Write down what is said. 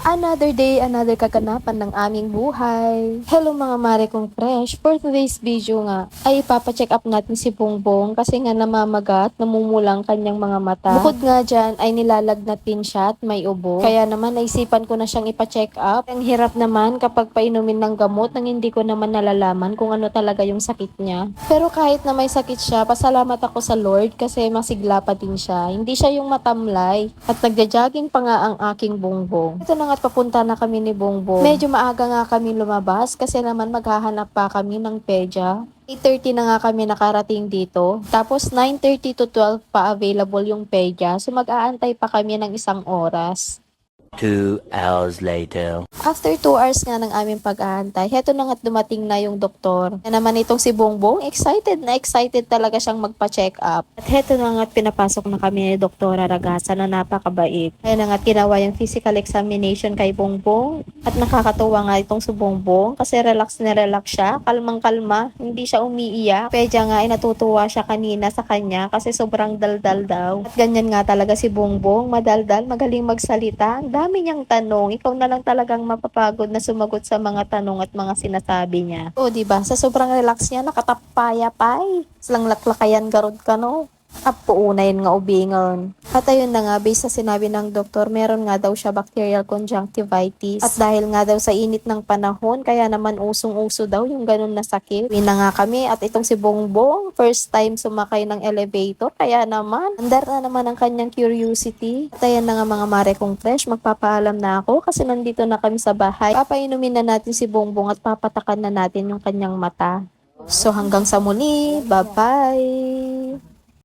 Another day, another kaganapan ng aming buhay. Hello mga mare kong fresh. For today's video nga, ay ipapacheck up natin si Bongbong kasi nga namamagat, namumulang kanyang mga mata. Bukod nga dyan, ay nilalagnat din siya at may ubo. Kaya naman naisipan ko na siyang ipacheck up. Ang hirap naman kapag painumin ng gamot nang hindi ko naman nalalaman kung ano talaga yung sakit niya. Pero kahit na may sakit siya, pasalamat ako sa Lord kasi masigla pa din siya. Hindi siya yung matamlay. At nagja-jogging pa nga ang aking Bongbong. Ito na nga't papunta na kami ni Bongbong. Medyo maaga nga kami lumabas kasi naman maghahanap pa kami ng pedya. 8:30 na nga kami nakarating dito. Tapos 9:30 to 12 pa available yung pedya. So mag-aantay pa kami ng isang oras. 2 hours later. After 2 hours nga ng aming pag-aantay, heto na nga't dumating na yung doktor. Na naman itong si Bongbong, excited na excited talaga siyang magpa-check up. At heto na nga't pinapasok na kami ni Dr. Ragasa na napakabait. Kaya na nga't ginawa yung physical examination kay Bongbong. At nakakatuwa nga itong si Bongbong kasi relax na relax siya, kalmang-kalma, hindi siya umiiyak. Pedya nga ay natutuwa siya kanina sa kanya kasi sobrang daldal daw. At ganyan nga talaga si Bongbong, madaldal, magaling magsalita. Ang dami niyang tanong, ikaw na lang talagang mapapagod na sumagot sa mga tanong at mga sinasabi niya. O, diba? Sa sobrang relax niya, nakatapaya-pay. Silang laklakayan garod ka, no? Apo unayin nga ubingon. At ayun na nga, based sa sinabi ng doktor, meron nga daw siya bacterial conjunctivitis. At dahil nga daw sa init ng panahon, kaya naman usong-uso daw yung ganun na sakit. Uwi na nga kami at itong si Bongbong, first time sumakay ng elevator, kaya naman, andar na naman ang kanyang curiosity. At ayan na nga mga mare kong fresh, magpapaalam na ako kasi nandito na kami sa bahay. Papainumin na natin si Bongbong at papatakan na natin yung kanyang mata. So hanggang sa muli, bye-bye!